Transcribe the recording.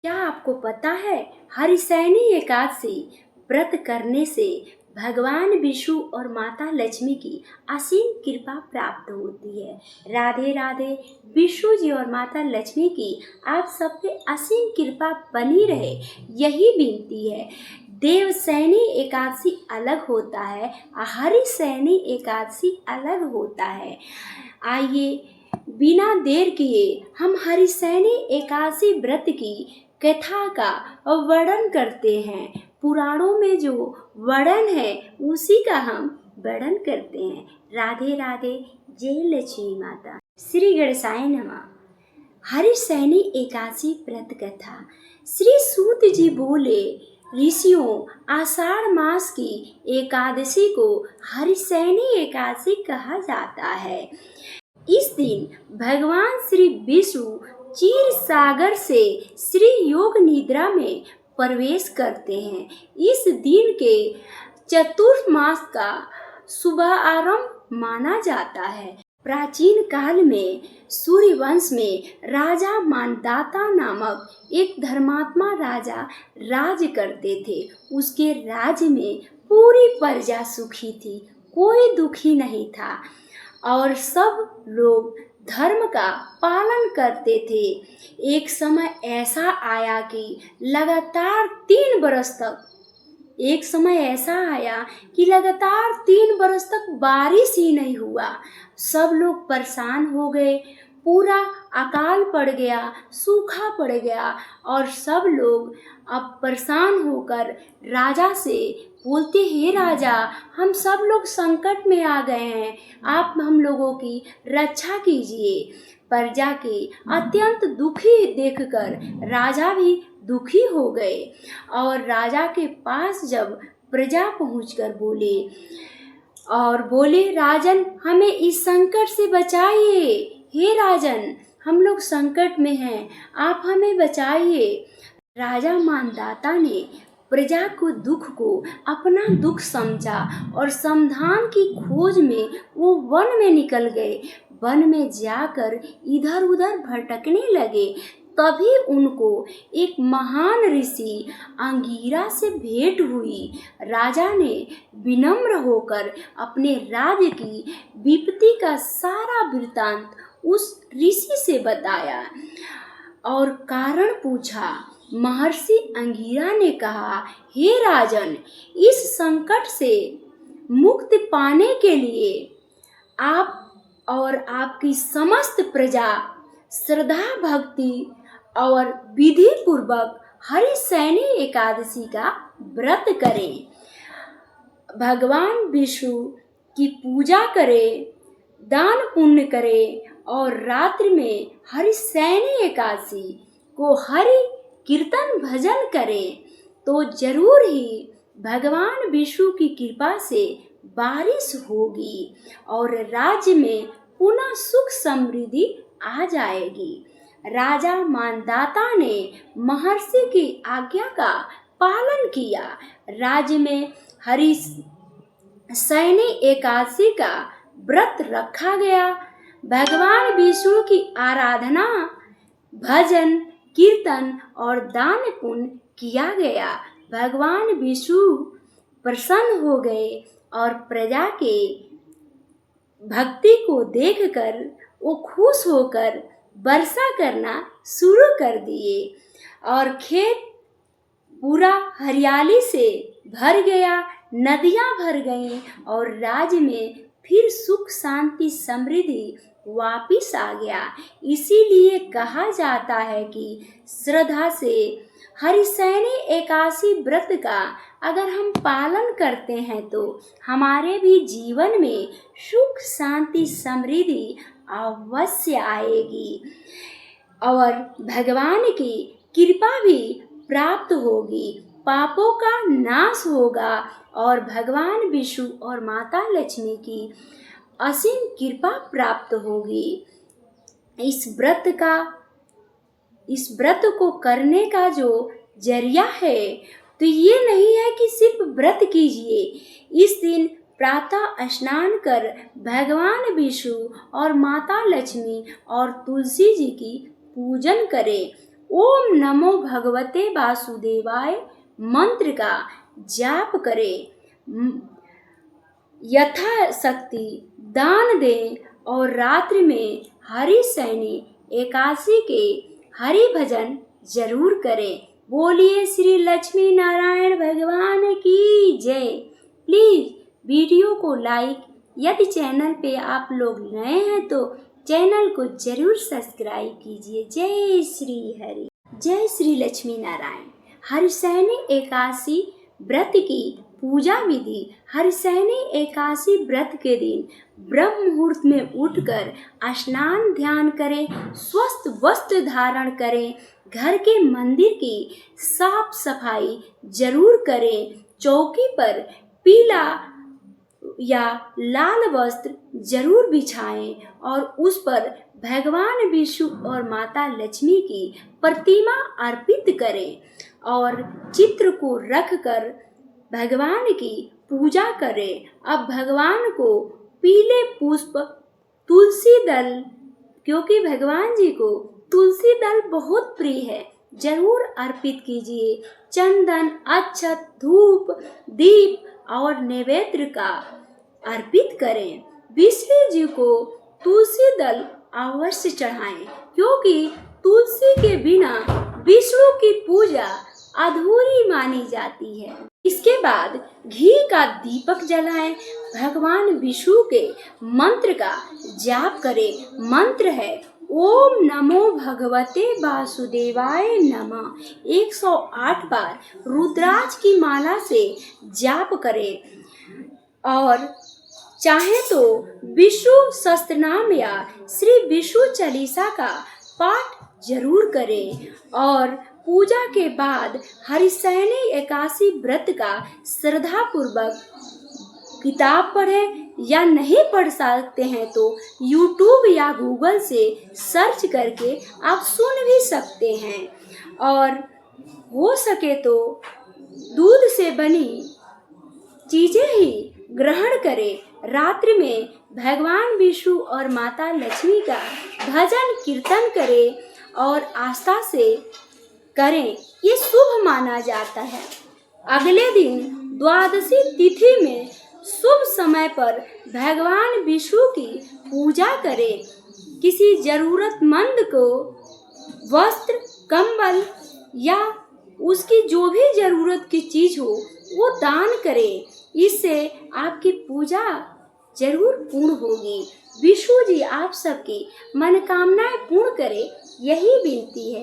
क्या आपको पता है हरिशयनी एकादशी व्रत करने से भगवान विष्णु और माता लक्ष्मी की असीम कृपा प्राप्त होती है। राधे राधे। विष्णु जी और माता लक्ष्मी की आप सब पे असीम कृपा बनी रहे, यही विनती है। देवशयनी एकादशी अलग होता है, हरिशयनी एकादशी अलग होता है। आइए बिना देर किए हम हरिशयनी एकादशी व्रत की कथा का वर्णन करते हैं। पुराणों में जो वर्णन है उसी का हम वर्णन करते हैं। राधे राधे। जय लक्ष्मी माता। श्री गणेशाय नमः। हरिशयनी एकादशी व्रत कथा। श्री सूत जी बोले, ऋषियों, आषाढ़ मास की एकादशी को हरिशयनी एकादशी कहा जाता है। इस दिन भगवान श्री विष्णु क्षीर सागर से श्री योग निद्रा में प्रवेश करते हैं। इस दिन के चतुर्मास का शुभारंभ माना जाता है। प्राचीन काल में सूर्यवंश में राजा मानदाता नामक एक धर्मात्मा राजा राज करते थे। उसके राज्य में पूरी प्रजा सुखी थी, कोई दुखी नहीं था और सब लोग धर्म का पालन करते थे। एक समय ऐसा आया कि लगातार 3 बरस तक बारिश ही नहीं हुआ। सब लोग परेशान हो गए, पूरा अकाल पड़ गया, सूखा पड़ गया और सब लोग अब परेशान होकर राजा से बोलते, हे राजा, हम सब लोग संकट में आ गए हैं, आप हम लोगों की रक्षा कीजिए। प्रजा के अत्यंत दुखी देखकर राजा भी दुखी हो गए और राजा के पास जब प्रजा पहुंचकर बोले, राजन, हमें इस संकट से बचाइए। हे राजन, हम लोग संकट में हैं, आप हमें बचाइए। राजा मानदाता ने प्रजा को अपना दुख समझा और समाधान की खोज में वो वन में निकल गए। वन में जाकर इधर उधर भटकने लगे। तभी उनको एक महान ऋषि अंगीरा से भेंट हुई। राजा ने विनम्र होकर अपने राज्य की विपत्ति का सारा वृत्तांत उस ऋषि से बताया और कारण पूछा। महर्षि अंगीरा ने कहा, हे राजन, इस संकट से मुक्ति पाने के लिए आप और आपकी समस्त प्रजा श्रद्धा भक्ति और विधि पूर्वक हरिशयनी एकादशी का व्रत करें, भगवान विष्णु की पूजा करें, दान पुण्य करें और रात्रि में हरिशयनी एकादशी को हरि कीर्तन भजन करें तो जरूर ही भगवान विष्णु की कृपा से बारिश होगी और राज्य में पुनः सुख समृद्धि आ जाएगी। राजा मानदाता ने महर्षि की आज्ञा का पालन किया। राज्य में हरिशयनी एकादशी का व्रत रखा गया। भगवान विष्णु की आराधना, भजन, कीर्तन और दान पुण्य किया गया। भगवान विष्णु प्रसन्न हो गए और प्रजा के भक्ति को देखकर वो खुश होकर वर्षा करना शुरू कर दिए और खेत पूरा हरियाली से भर गया, नदियां भर गईं और राज्य में फिर सुख शांति समृद्धि वापिस आ गया। इसीलिए कहा जाता है कि श्रद्धा से हरिशयनी एकादशी व्रत का अगर हम पालन करते हैं तो हमारे भी जीवन में सुख शांति समृद्धि अवश्य आएगी और भगवान की कृपा भी प्राप्त होगी, पापों का नाश होगा और भगवान विष्णु और माता लक्ष्मी की असीम कृपा प्राप्त होगी। इस व्रत को करने का जो जरिया है तो ये नहीं है कि सिर्फ व्रत कीजिए। इस दिन प्रातः स्नान कर भगवान विष्णु और माता लक्ष्मी और तुलसी जी की पूजन करें। ओम नमो भगवते वासुदेवाय मंत्र का जाप करें, यथाशक्ति दान दें और रात्रि में हरि सैनी एकादशी के हरि भजन जरूर करें। बोलिए श्री लक्ष्मी नारायण भगवान की जय। प्लीज वीडियो को लाइक, यदि चैनल पे आप लोग नए हैं तो चैनल को जरूर सब्सक्राइब कीजिए। जय श्री हरि, जय श्री लक्ष्मी नारायण। हरिशयनी एकादशी व्रत की पूजा विधि। हरिशयनी एकादशी व्रत के दिन ब्रह्म मुहूर्त में उठकर स्नान ध्यान करें, स्वस्थ वस्त्र धारण करें, घर के मंदिर की साफ सफाई जरूर करें, चौकी पर पीला या लाल वस्त्र जरूर बिछाएं और उस पर भगवान विष्णु और माता लक्ष्मी की प्रतिमा अर्पित करें और चित्र को रखकर भगवान की पूजा करें। अब भगवान को पीले पुष्प, तुलसी दल, क्योंकि भगवान जी को तुलसी दल बहुत प्रिय है, जरूर अर्पित कीजिए। चंदन, अक्षत, धूप, दीप और नैवेद्य का अर्पित करें। विष्णु जी को तुलसी दल अवश्य चढ़ाएं, क्योंकि तुलसी के बिना विष्णु की पूजा अधूरी मानी जाती है। इसके बाद घी का दीपक जलाएं, भगवान विष्णु के मंत्र का जाप करें। मंत्र है ओम नमो भगवते वासुदेवाय नमः। 108 बार रुद्राक्ष की माला से जाप करें और चाहे तो विष्णु सहस्त्रनाम या श्री विष्णु चालीसा का पाठ जरूर करें और पूजा के बाद हरिशयनी एकादशी व्रत का श्रद्धा पूर्वक किताब पढ़ें, या नहीं पढ़ सकते हैं तो YouTube या गूगल से सर्च करके आप सुन भी सकते हैं। और हो सके तो दूध से बनी चीजें ही ग्रहण करें। रात्रि में भगवान विष्णु और माता लक्ष्मी का भजन कीर्तन करें और आस्था से करें, ये शुभ माना जाता है। अगले दिन द्वादशी तिथि में शुभ समय पर भगवान विष्णु की पूजा करें। किसी जरूरतमंद को वस्त्र, कंबल या उसकी जो भी जरूरत की चीज हो वो दान करें, इससे आपकी पूजा जरूर पूर्ण होगी। विष्णु जी आप सबकी मनोकामनाएं पूर्ण करें, यही विनती है।